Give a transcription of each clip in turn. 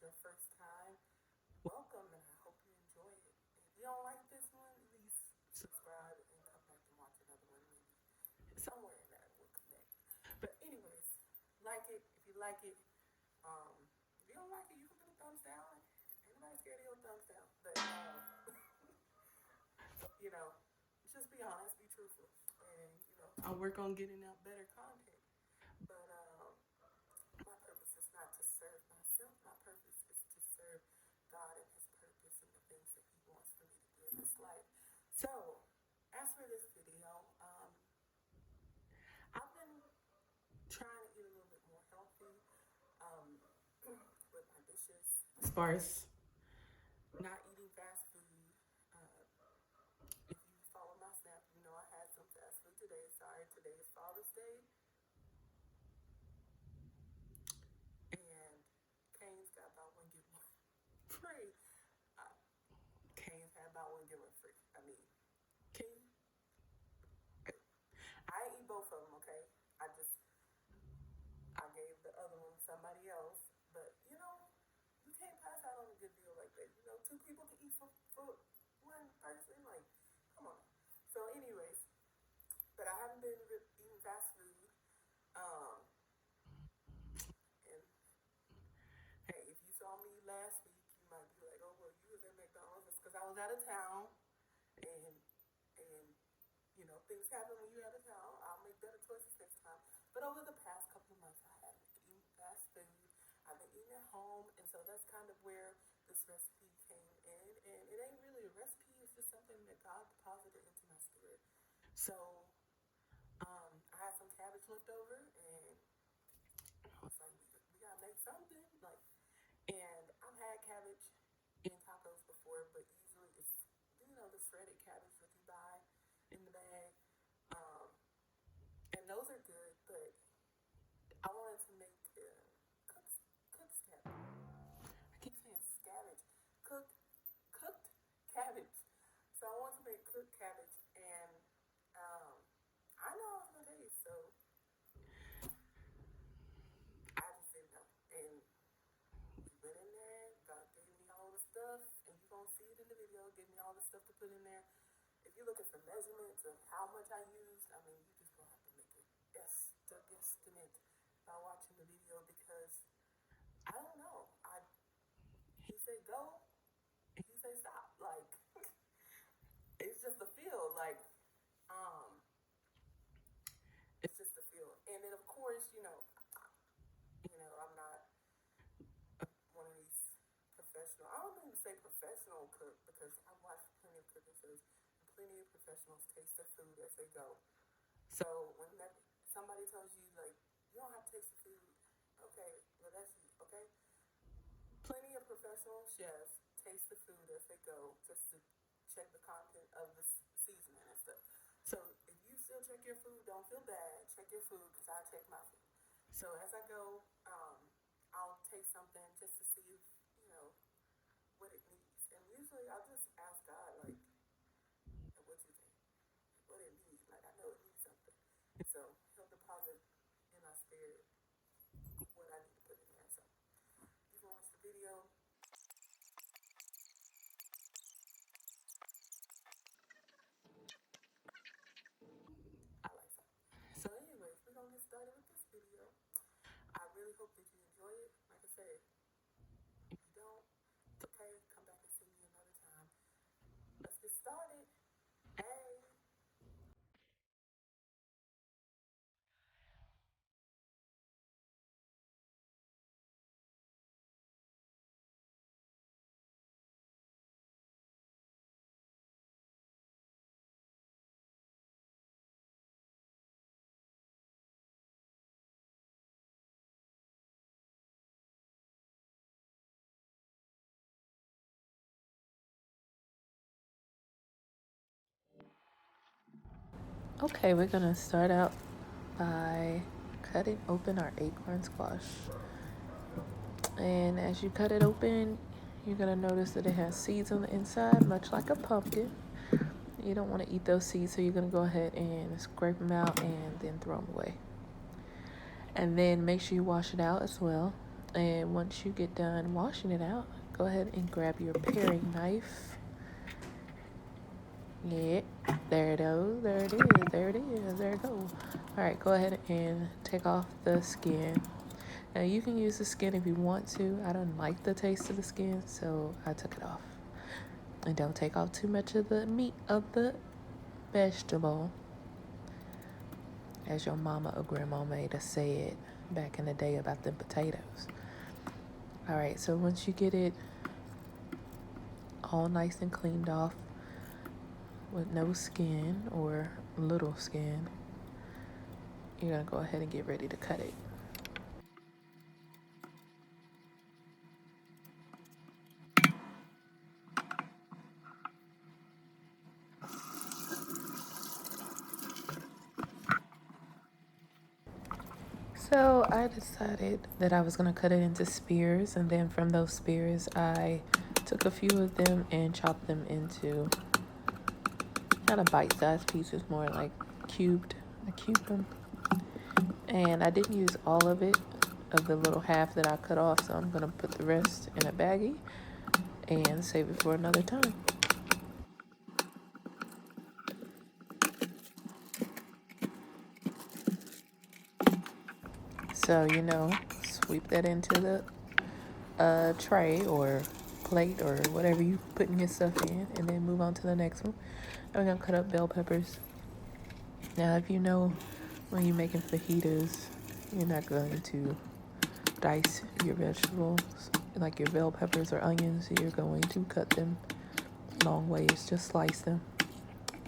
your first time, welcome and I hope you enjoy it. If you don't like this one, at least subscribe and come back and watch another one. Maybe somewhere in that will connect. But anyways, like it if you like it. If you don't like it, you can put a thumbs down. Ain't nobody scared of your thumbs down. But you know, just be honest, be truthful, and I'll work on getting out better content. But my purpose is not to serve myself. My purpose is to serve God and His purpose and the things that He wants for me to do in this life. So, as for this video, I've been trying to eat a little bit more healthy with my dishes. As far as not eating fast food. If you follow my snap, you know I had some fast food today. Sorry, today is Father's Day. And Cane's got about one get one free. Cane's had about one get one free. I mean, Cane. I eat both of them, okay? I gave the other one to somebody else. But, you can't pass out on a good deal like that. Two people can eat for one person. Like, come on. So, anyways, but I haven't been eating fast food. And hey, if you saw me last week, you might be like, "Oh, well, you was at McDonald's." It's because I was out of town, and things happen when you're out of town. I'll make better choices next time. But over the past couple of months, I haven't eaten fast food. I've been eating at home, and so that's kind of where this recipe came in. And it ain't really a recipe; it's just something that God deposited into my spirit. So I had some cabbage left over, and I was like, we gotta make something. And I've had cabbage in tacos before, but usually it's the shredded cabbage that you buy in the bag, and those are good. But I wanted to make cooked cabbage. I keep saying scabbage, cooked cabbage. So I wanted to make cooked cabbage, and I know I was gonna taste, so I just didn't know. And we went in there, God gave me all the stuff, and you're gonna see it in the video, gave me all the stuff to put in there. If you're looking for measurements of how much I used, I mean, you just gonna have to make a guesstimate by watching the video, because I don't know. He said go, and he said stop. Like, it's just a feel. Like, it's just a feel. And then of course, I'm not one of these professional. I don't even say professional cook, because I've watched plenty of cooking shows, and plenty of professionals taste their food as they go. So when somebody tells you, like, you don't have to taste the food, okay, well, that's you, okay? Plenty of professional chefs taste the food as they go, just to check the content of the seasoning and stuff. So if you still check your food, don't feel bad. Check your food, because I check my food. So as I go, I'll taste something just to see if, what it needs. And usually I'll just ask God, like, what you think? What it needs? Like, I know it needs something. So He'll deposit in my spirit what I need to put in there. So you can watch the video. I like that. So anyways, we're gonna get started with this video. I really hope that you enjoy it. Like I said, if you don't, it's okay. Come back and see me another time. Let's get started. Hey. Okay, we're gonna start out by cutting open our acorn squash. And as you cut it open, you're gonna notice that it has seeds on the inside, much like a pumpkin. You don't want to eat those seeds, so you're gonna go ahead and scrape them out and then throw them away. And then make sure you wash it out as well. And once you get done washing it out, go ahead and grab your paring knife. Yeah, there it is, there it is, there it is, there it goes. All right, go ahead and take off the skin. Now you can use the skin if you want to. I don't like the taste of the skin, so I took it off. And don't take off too much of the meat of the vegetable, as your mama or grandma made us say it back in the day about them potatoes. All right, so once you get it all nice and cleaned off with no skin or little skin, you're gonna go ahead and get ready to cut it. So I decided that I was gonna cut it into spears, and then from those spears I took a few of them and chopped them into kind of bite-sized pieces, more like cubed. I cubed them, and I didn't use all of it, of the little half that I cut off, so I'm gonna put the rest in a baggie and save it for another time. So, sweep that into the tray or plate or whatever you putting your stuff in, and then move on to the next one. I'm gonna cut up bell peppers. Now, if you know when you're making fajitas, you're not going to dice your vegetables like your bell peppers or onions. You're going to cut them long ways, just slice them.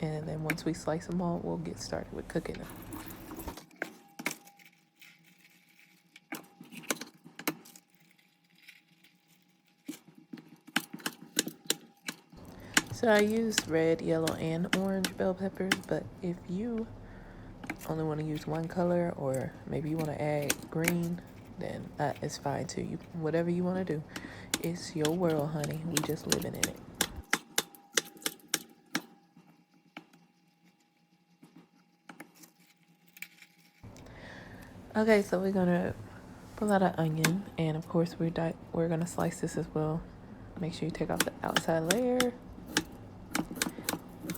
And then once we slice them all, we'll get started with cooking them. So I used red, yellow, and orange bell peppers, but if you only want to use one color, or maybe you want to add green, then it's fine too. Whatever you want to do, it's your world, honey. We just living in it. Okay, so we're gonna pull out an onion, and of course we're gonna slice this as well. Make sure you take off the outside layer,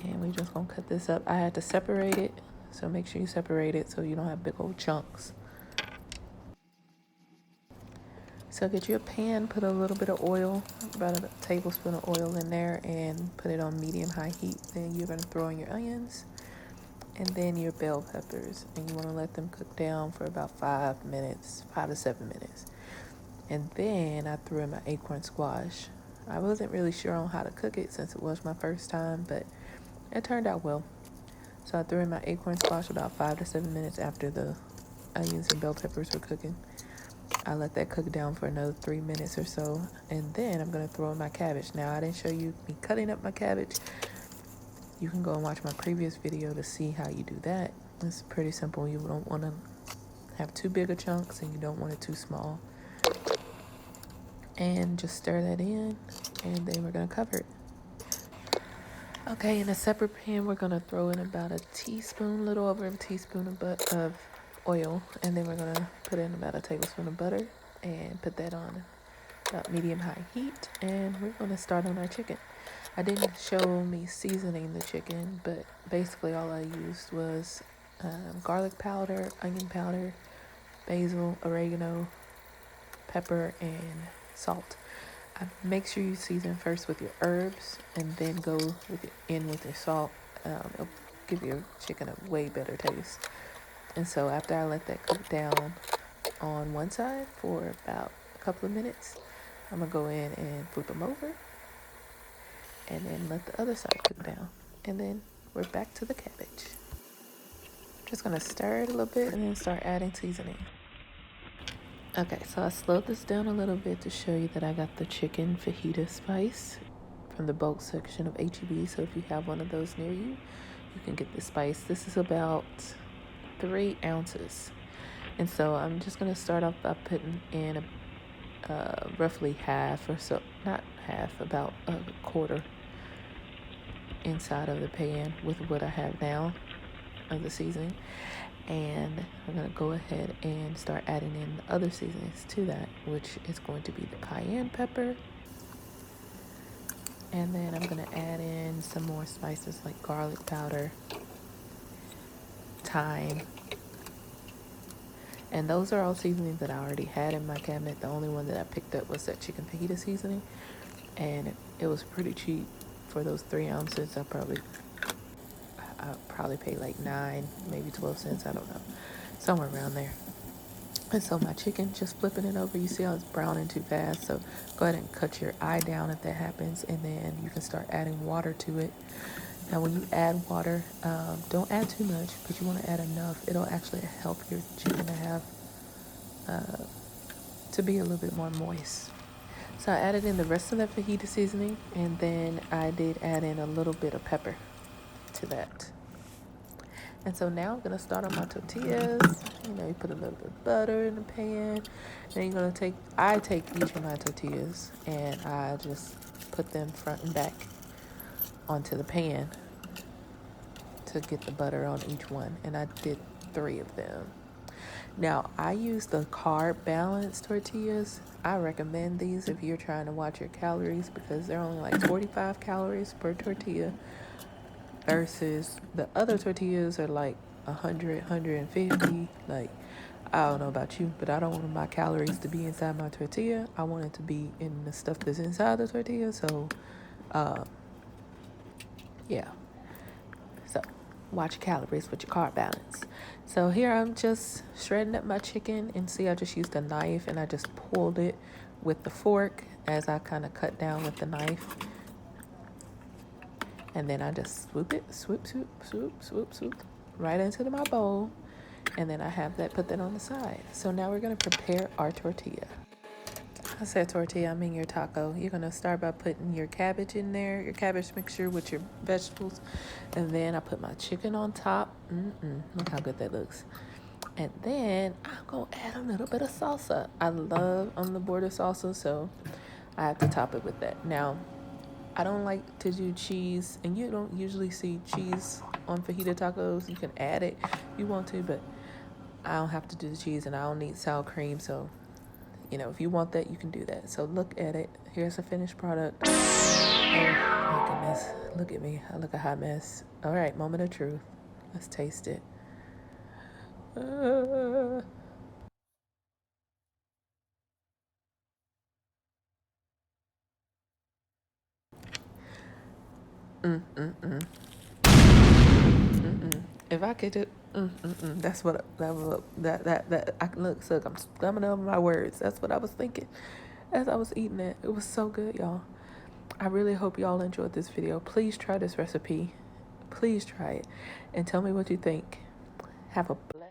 and we're just gonna cut this up. I had to separate it, so make sure you separate it so you don't have big old chunks. So get you a pan, put a little bit of oil, about a tablespoon of oil in there, and put it on medium-high heat. Then you're gonna throw in your onions and then your bell peppers, and you want to let them cook down for about 5 to 7 minutes. And then I threw in my acorn squash. I wasn't really sure on how to cook it since it was my first time, but it turned out well. So I threw in my acorn squash about 5 to 7 minutes after the onions and bell peppers were cooking. I let that cook down for another 3 minutes or so, and then I'm going to throw in my cabbage. Now, I didn't show you me cutting up my cabbage. You can go and watch my previous video to see how you do that. It's pretty simple. You don't want to have too big of chunks, and you don't want it too small. And just stir that in, and then we're going to cover it. Okay, in a separate pan, we're going to throw in about a little over a teaspoon of oil, and then we're going to put in about a tablespoon of butter and put that on about medium-high heat, and we're going to start on our chicken. I didn't show me seasoning the chicken, but basically all I used was garlic powder, onion powder, basil, oregano, pepper, and salt. Make sure you season first with your herbs and then go in with your salt. It'll give your chicken a way better taste. And so after I let that cook down on one side for about a couple of minutes, I'm going to go in and flip them over and then let the other side cook down. And then we're back to the cabbage. Just going to stir it a little bit and then start adding seasoning. Okay, so I slowed this down a little bit to show you that I got the chicken fajita spice from the bulk section of H-E-B. So if you have one of those near you, you can get the spice. This is about 3 ounces. And so I'm just going to start off by putting in roughly half or so, not half, about a quarter inside of the pan with what I have now of the seasoning. And I'm going to go ahead and start adding in the other seasonings to that, which is going to be the cayenne pepper. And then I'm going to add in some more spices like garlic powder, thyme. And those are all seasonings that I already had in my cabinet. The only one that I picked up was that chicken fajita seasoning. And it was pretty cheap for those 3 ounces. I probably paid like 9, maybe 12 cents. I don't know. Somewhere around there. And so my chicken, just flipping it over, you see how it's browning too fast. So go ahead and cut your eye down if that happens. And then you can start adding water to it. Now when you add water, don't add too much, but you want to add enough. It'll actually help your chicken to have, to be a little bit more moist. So I added in the rest of that fajita seasoning, and then I did add in a little bit of pepper to that. And so now I'm going to start on my tortillas. You know, you put a little bit of butter in the pan. Then you're going to I take each of my tortillas and I just put them front and back onto the pan to get the butter on each one. And I did 3 of them. Now, I use the carb balanced tortillas. I recommend these if you're trying to watch your calories because they're only like 45 calories per tortilla. Versus the other tortillas are like 100, 150. Like, I don't know about you, but I don't want my calories to be inside my tortilla. I want it to be in the stuff that's inside the tortilla. So, yeah. So, watch your calories with your carb balance. So here I'm just shredding up my chicken, and see I just used a knife and I just pulled it with the fork as I kind of cut down with the knife. And then I just swoop it, swoop, right into my bowl. And then I have that, put that on the side. So now we're going to prepare our tortilla. I said tortilla, I mean your taco. You're going to start by putting your cabbage in there, your cabbage mixture with your vegetables. And then I put my chicken on top. Look how good that looks. And then I'm going to add a little bit of salsa. I love on the border salsa, so I have to top it with that. Now, I don't like to do cheese, and you don't usually see cheese on fajita tacos. You can add it if you want to, but I don't have to do the cheese, and I don't need sour cream. So, you know, if you want that, you can do that. So look at it. Here's the finished product. Oh my goodness, look at me. I look a hot mess. All right, moment of truth. Let's taste it. If I could do, that's what that I can look. I'm stumbling over my words. That's what I was thinking as I was eating it. It was so good, y'all. I really hope y'all enjoyed this video. Please try this recipe. Please try it and tell me what you think. Have a blessed